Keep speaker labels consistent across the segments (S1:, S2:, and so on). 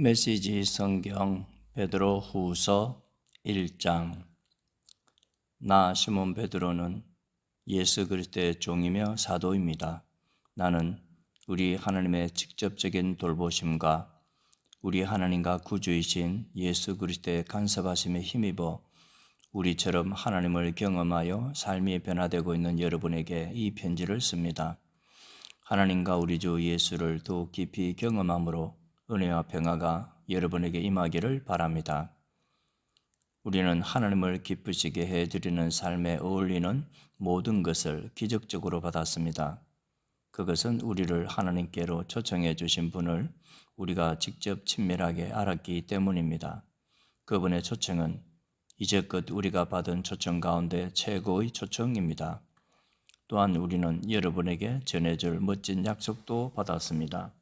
S1: 메시지 성경 베드로 후서 1장. 나 시몬 베드로는 예수 그리스도의 종이며 사도입니다. 나는 우리 하나님의 직접적인 돌보심과 우리 하나님과 구주이신 예수 그리스도의 간섭하심에 힘입어 우리처럼 하나님을 경험하여 삶이 변화되고 있는 여러분에게 이 편지를 씁니다. 하나님과 우리 주 예수를 더욱 깊이 경험함으로 은혜와 평화가 여러분에게 임하기를 바랍니다. 우리는 하나님을 기쁘시게 해드리는 삶에 어울리는 모든 것을 기적적으로 받았습니다. 그것은 우리를 하나님께로 초청해 주신 분을 우리가 직접 친밀하게 알았기 때문입니다. 그분의 초청은 이제껏 우리가 받은 초청 가운데 최고의 초청입니다. 또한 우리는 여러분에게 전해줄 멋진 약속도 받았습니다.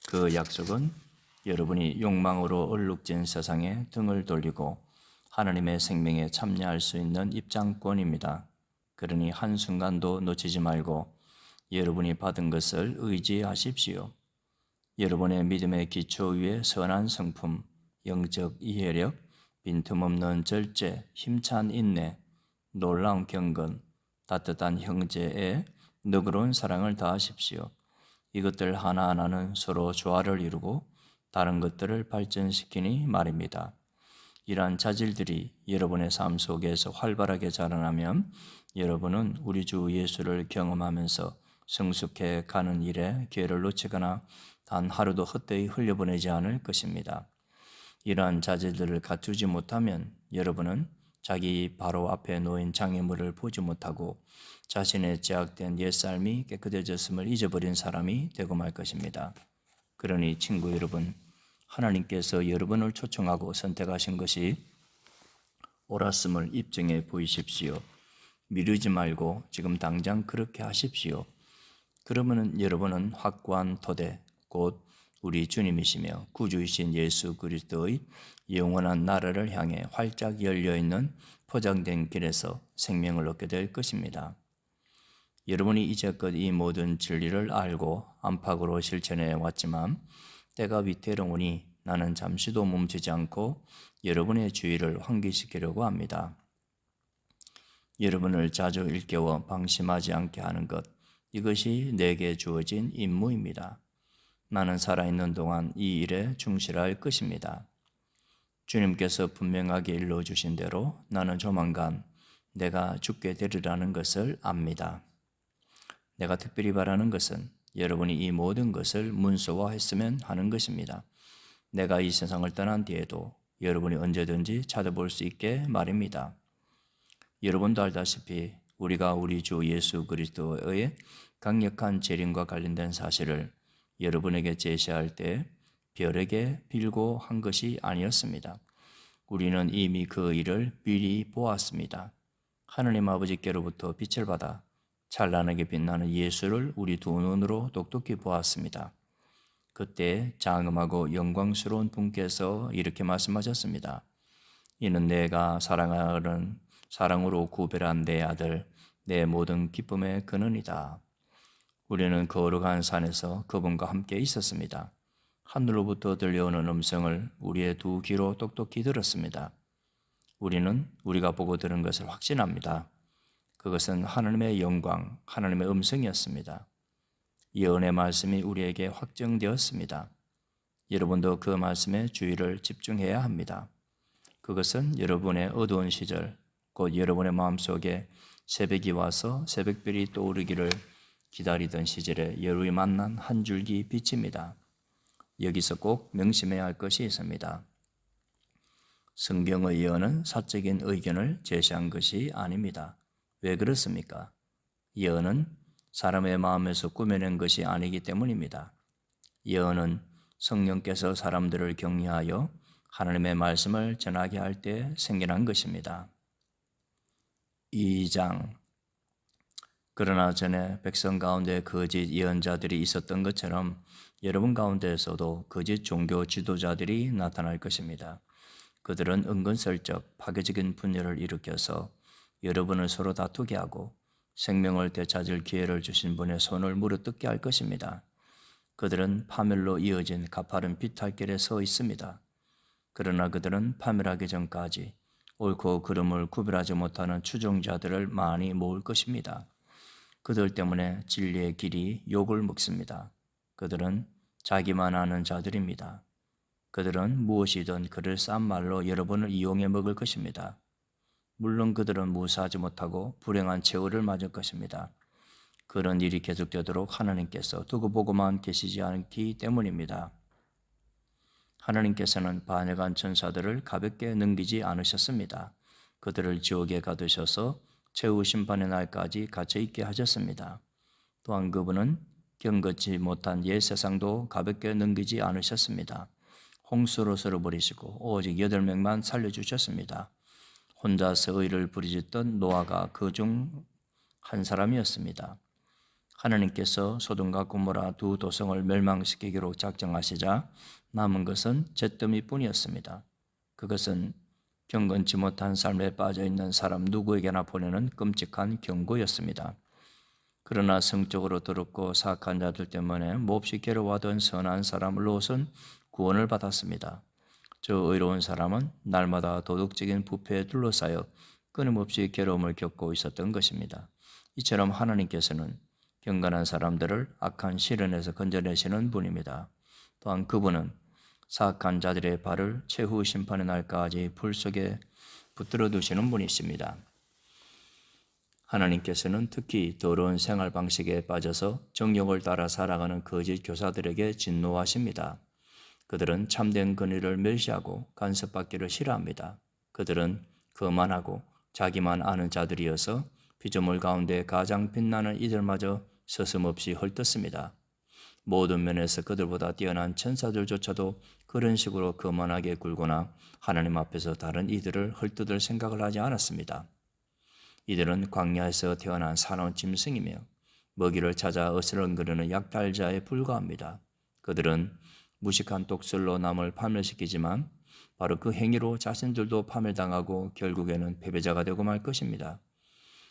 S1: 그 약속은 여러분이 욕망으로 얼룩진 세상에 등을 돌리고 하나님의 생명에 참여할 수 있는 입장권입니다. 그러니 한순간도 놓치지 말고 여러분이 받은 것을 의지하십시오. 여러분의 믿음의 기초 위에 선한 성품, 영적 이해력, 빈틈없는 절제, 힘찬 인내, 놀라운 경건, 따뜻한 형제의 너그러운 사랑을 다하십시오. 이것들 하나하나는 서로 조화를 이루고 다른 것들을 발전시키니 말입니다. 이러한 자질들이 여러분의 삶 속에서 활발하게 자라나면 여러분은 우리 주 예수를 경험하면서 성숙해 가는 일에 기회를 놓치거나 단 하루도 헛되이 흘려보내지 않을 것입니다. 이러한 자질들을 갖추지 못하면 여러분은 자기 바로 앞에 놓인 장애물을 보지 못하고 자신의 제약된 옛삶이 깨끗해졌음을 잊어버린 사람이 되고 말 것입니다. 그러니 친구 여러분, 하나님께서 여러분을 초청하고 선택하신 것이 옳았음을 입증해 보이십시오. 미루지 말고 지금 당장 그렇게 하십시오. 그러면 여러분은 확고한 토대, 곧 우리 주님이시며 구주이신 예수 그리스도의 영원한 나라를 향해 활짝 열려있는 포장된 길에서 생명을 얻게 될 것입니다. 여러분이 이제껏 이 모든 진리를 알고 안팎으로 실천해 왔지만 때가 위태로우니 나는 잠시도 멈추지 않고 여러분의 주의를 환기시키려고 합니다. 여러분을 자주 일깨워 방심하지 않게 하는 것, 이것이 내게 주어진 임무입니다. 나는 살아있는 동안 이 일에 충실할 것입니다. 주님께서 분명하게 일러주신 대로 나는 조만간 내가 죽게 되리라는 것을 압니다. 내가 특별히 바라는 것은 여러분이 이 모든 것을 문서화했으면 하는 것입니다. 내가 이 세상을 떠난 뒤에도 여러분이 언제든지 찾아볼 수 있게 말입니다. 여러분도 알다시피 우리가 우리 주 예수 그리스도의 강력한 재림과 관련된 사실을 여러분에게 제시할 때 별에게 빌고 한 것이 아니었습니다. 우리는 이미 그 일을 미리 보았습니다. 하느님 아버지께로부터 빛을 받아 찬란하게 빛나는 예수를 우리 두 눈으로 똑똑히 보았습니다. 그때 장엄하고 영광스러운 분께서 이렇게 말씀하셨습니다. 이는 내가 사랑하는 사랑으로 구별한 내 아들, 내 모든 기쁨의 근원이다. 우리는 거룩한 산에서 그분과 함께 있었습니다. 하늘로부터 들려오는 음성을 우리의 두 귀로 똑똑히 들었습니다. 우리는 우리가 보고 들은 것을 확신합니다. 그것은 하나님의 영광, 하나님의 음성이었습니다. 예언의 말씀이 우리에게 확정되었습니다. 여러분도 그 말씀에 주의를 집중해야 합니다. 그것은 여러분의 어두운 시절, 곧 여러분의 마음속에 새벽이 와서 새벽별이 떠오르기를 기다리던 시절에 여러분이 만난 한 줄기 빛입니다. 여기서 꼭 명심해야 할 것이 있습니다. 성경의 예언은 사적인 의견을 제시한 것이 아닙니다. 왜 그렇습니까? 예언은 사람의 마음에서 꾸며낸 것이 아니기 때문입니다. 예언은 성령께서 사람들을 격려하여 하나님의 말씀을 전하게 할 때 생겨난 것입니다. 2장. 그러나 전에 백성 가운데 거짓 예언자들이 있었던 것처럼 여러분 가운데에서도 거짓 종교 지도자들이 나타날 것입니다. 그들은 은근슬쩍 파괴적인 분열을 일으켜서 여러분을 서로 다투게 하고 생명을 되찾을 기회를 주신 분의 손을 물어뜯게 할 것입니다. 그들은 파멸로 이어진 가파른 비탈길에 서 있습니다. 그러나 그들은 파멸하기 전까지 옳고 그름을 구별하지 못하는 추종자들을 많이 모을 것입니다. 그들 때문에 진리의 길이 욕을 먹습니다. 그들은 자기만 아는 자들입니다. 그들은 무엇이든 그를 싼 말로 여러분을 이용해 먹을 것입니다. 물론 그들은 무사하지 못하고 불행한 최후를 맞을 것입니다. 그런 일이 계속되도록 하나님께서 두고 보고만 계시지 않기 때문입니다. 하나님께서는 반역한 천사들을 가볍게 넘기지 않으셨습니다. 그들을 지옥에 가두셔서 최후 심판의 날까지 갇혀 있게 하셨습니다. 또한 그분은 경거치 못한 옛 세상도 가볍게 넘기지 않으셨습니다. 홍수로 쓸어버리시고 오직 8명만 살려주셨습니다. 혼자서 의를 부리짖던 노아가 그 중 한 사람이었습니다. 하나님께서 소돔과 고모라 두 도성을 멸망시키기로 작정하시자 남은 것은 잿더미뿐이었습니다. 그것은 경건치 못한 삶에 빠져있는 사람 누구에게나 보내는 끔찍한 경고였습니다. 그러나 성적으로 더럽고 사악한 자들 때문에 몹시 괴로워하던 선한 사람 롯은 구원을 받았습니다. 저 의로운 사람은 날마다 도덕적인 부패에 둘러싸여 끊임없이 괴로움을 겪고 있었던 것입니다. 이처럼 하나님께서는 경건한 사람들을 악한 시련에서 건져내시는 분입니다. 또한 그분은 사악한 자들의 발을 최후 심판의 날까지 불 속에 붙들어 두시는 분이십니다. 하나님께서는 특히 더러운 생활 방식에 빠져서 정욕을 따라 살아가는 거짓 교사들에게 진노하십니다. 그들은 참된 권위를 멸시하고 간섭받기를 싫어합니다. 그들은 거만하고 자기만 아는 자들이어서 피조물 가운데 가장 빛나는 이들마저 서슴없이 헐뜯습니다. 모든 면에서 그들보다 뛰어난 천사들조차도 그런 식으로 거만하게 굴거나 하나님 앞에서 다른 이들을 헐뜯을 생각을 하지 않았습니다. 이들은 광야에서 태어난 사나운 짐승이며 먹이를 찾아 어슬렁거리는 약탈자에 불과합니다. 그들은 무식한 독설로 남을 파멸시키지만 바로 그 행위로 자신들도 파멸당하고 결국에는 패배자가 되고 말 것입니다.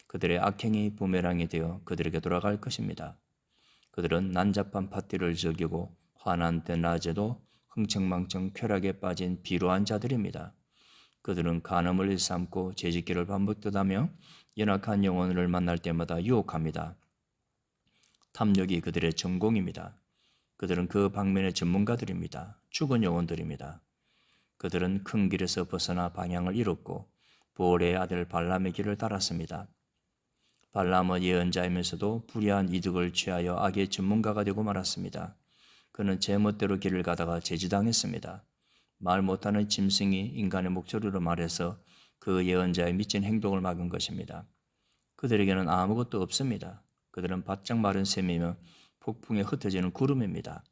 S1: 그들의 악행이 부메랑이 되어 그들에게 돌아갈 것입니다. 그들은 난잡한 파티를 즐기고 환한 대낮에도 흥청망청 쾌락에 빠진 비루한 자들입니다. 그들은 간음을 일삼고 죄짓기를 반복하며 연약한 영혼을 만날 때마다 유혹합니다. 탐욕이 그들의 전공입니다. 그들은 그 방면의 전문가들입니다. 죽은 영혼들입니다. 그들은 큰 길에서 벗어나 방향을 잃었고 보올의 아들 발람의 길을 따랐습니다. 발람은 예언자이면서도 불의한 이득을 취하여 악의 전문가가 되고 말았습니다. 그는 제멋대로 길을 가다가 제지당했습니다. 말 못하는 짐승이 인간의 목소리로 말해서 그 예언자의 미친 행동을 막은 것입니다. 그들에게는 아무것도 없습니다. 그들은 바짝 마른 샘이며 폭풍에 흩어지는 구름입니다.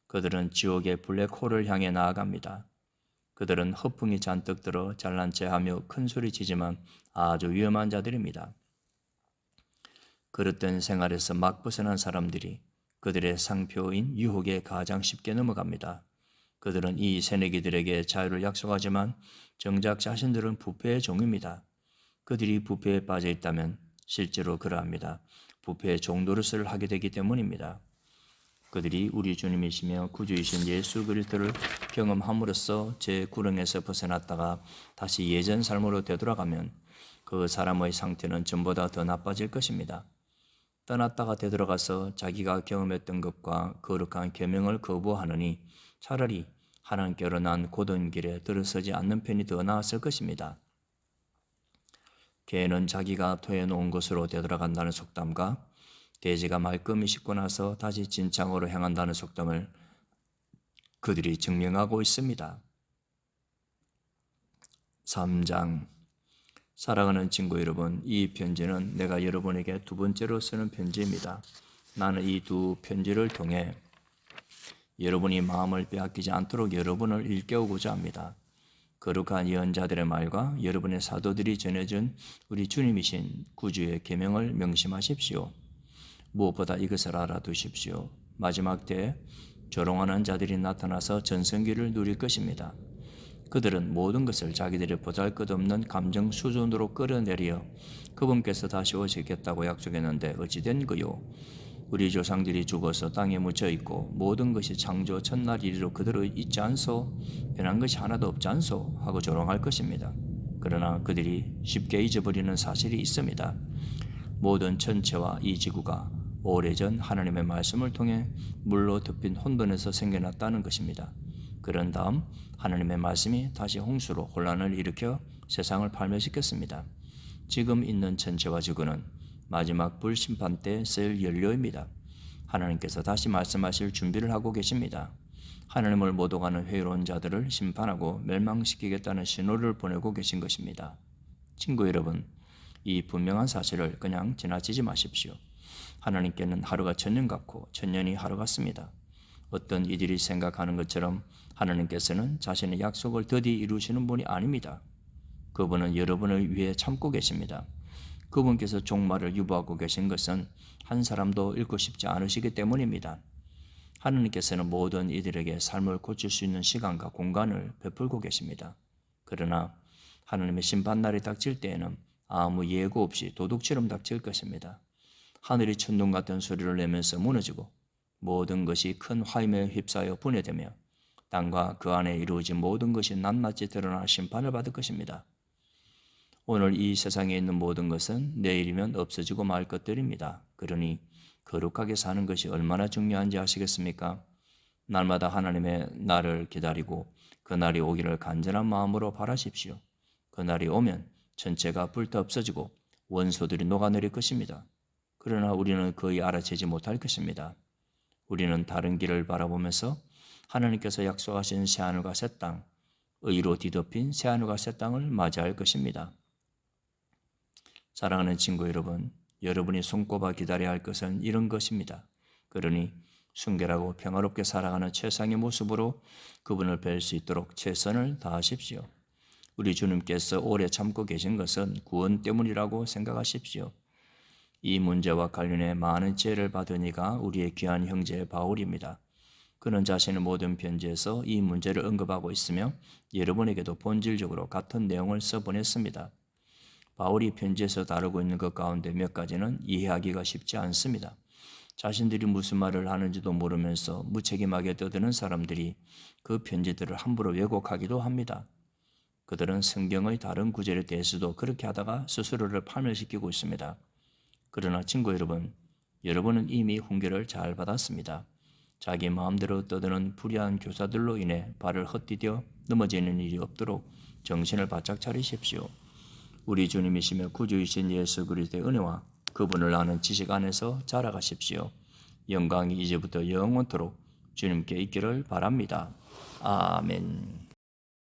S1: 그들은 지옥의 블랙홀을 향해 나아갑니다. 그들은 허풍이 잔뜩 들어 잘난 체하며 큰 소리 치지만 아주 위험한 자들입니다. 그릇된 생활에서 막 벗어난 사람들이 그들의 상표인 유혹에 가장 쉽게 넘어갑니다. 그들은 이 새내기들에게 자유를 약속하지만 정작 자신들은 부패의 종입니다. 그들이 부패에 빠져 있다면 실제로 그러합니다. 부패의 종노릇을 하게 되기 때문입니다. 그들이 우리 주님이시며 구주이신 예수 그리스도를 경험함으로써 제 구렁에서 벗어났다가 다시 예전 삶으로 되돌아가면 그 사람의 상태는 전보다 더 나빠질 것입니다. 떠났다가 되돌아가서 자기가 경험했던 것과 거룩한 계명을 거부하느니 차라리 하나님께로 난 고든 길에 들어서지 않는 편이 더 나았을 것입니다. 개는 자기가 토해놓은 곳으로 되돌아간다는 속담과 돼지가 말끔히 씻고 나서 다시 진창으로 향한다는 속담을 그들이 증명하고 있습니다. 3장 사랑하는 친구 여러분, 이 편지는 내가 여러분에게 두 번째로 쓰는 편지입니다. 나는 이 두 편지를 통해 여러분이 마음을 빼앗기지 않도록 여러분을 일깨우고자 합니다. 거룩한 예언자들의 말과 여러분의 사도들이 전해준 우리 주님이신 구주의 계명을 명심하십시오. 무엇보다 이것을 알아두십시오. 마지막 때에 조롱하는 자들이 나타나서 전성기를 누릴 것입니다. 그들은 모든 것을 자기들의 보잘것없는 감정 수준으로 끌어내려 그분께서 다시 오시겠다고 약속했는데 어찌 된 거요? 우리 조상들이 죽어서 땅에 묻혀 있고 모든 것이 창조 첫날 이리로 그대로 있지 않소? 변한 것이 하나도 없지 않소? 하고 조롱할 것입니다. 그러나 그들이 쉽게 잊어버리는 사실이 있습니다. 모든 천체와 이 지구가 오래전 하나님의 말씀을 통해 물로 덮인 혼돈에서 생겨났다는 것입니다. 그런 다음 하나님의 말씀이 다시 홍수로 혼란을 일으켜 세상을 파멸시켰습니다. 지금 있는 천체와 지구는 마지막 불심판 때 쓰일 연료입니다. 하나님께서 다시 말씀하실 준비를 하고 계십니다. 하나님을 못 오가는 회의로운 자들을 심판하고 멸망시키겠다는 신호를 보내고 계신 것입니다. 친구 여러분, 이 분명한 사실을 그냥 지나치지 마십시오. 하나님께는 하루가 천년 같고 천년이 하루 같습니다. 어떤 이들이 생각하는 것처럼 하나님께서는 자신의 약속을 더디 이루시는 분이 아닙니다. 그분은 여러분을 위해 참고 계십니다. 그분께서 종말을 유보하고 계신 것은 한 사람도 잃고 싶지 않으시기 때문입니다. 하나님께서는 모든 이들에게 삶을 고칠 수 있는 시간과 공간을 베풀고 계십니다. 그러나 하나님의 심판날이 닥칠 때에는 아무 예고 없이 도둑처럼 닥칠 것입니다. 하늘이 천둥 같은 소리를 내면서 무너지고 모든 것이 큰 화임에 휩싸여 분해되며 땅과 그 안에 이루어진 모든 것이 낱낱이 드러나 심판을 받을 것입니다. 오늘 이 세상에 있는 모든 것은 내일이면 없어지고 말 것들입니다. 그러니 거룩하게 사는 것이 얼마나 중요한지 아시겠습니까? 날마다 하나님의 날을 기다리고 그 날이 오기를 간절한 마음으로 바라십시오. 그 날이 오면 전체가 불타 없어지고 원소들이 녹아내릴 것입니다. 그러나 우리는 거의 알아채지 못할 것입니다. 우리는 다른 길을 바라보면서 하나님께서 약속하신 새하늘과 새 땅, 의로 뒤덮인 새하늘과 새 땅을 맞이할 것입니다. 사랑하는 친구 여러분, 여러분이 손꼽아 기다려야 할 것은 이런 것입니다. 그러니 순결하고 평화롭게 살아가는 최상의 모습으로 그분을 뵐 수 있도록 최선을 다하십시오. 우리 주님께서 오래 참고 계신 것은 구원 때문이라고 생각하십시오. 이 문제와 관련해 많은 지혜를 받은 이가 우리의 귀한 형제 바울입니다. 그는 자신의 모든 편지에서 이 문제를 언급하고 있으며 여러분에게도 본질적으로 같은 내용을 써보냈습니다. 바울이 편지에서 다루고 있는 것 가운데 몇 가지는 이해하기가 쉽지 않습니다. 자신들이 무슨 말을 하는지도 모르면서 무책임하게 떠드는 사람들이 그 편지들을 함부로 왜곡하기도 합니다. 그들은 성경의 다른 구절에 대해서도 그렇게 하다가 스스로를 파멸시키고 있습니다. 그러나 친구 여러분, 여러분은 이미 훈계를 잘 받았습니다. 자기 마음대로 떠드는 불의한 교사들로 인해 발을 헛디뎌 넘어지는 일이 없도록 정신을 바짝 차리십시오. 우리 주님이시며 구주이신 예수 그리스도의 은혜와 그분을 아는 지식 안에서 자라가십시오. 영광이 이제부터 영원토록 주님께 있기를 바랍니다. 아멘.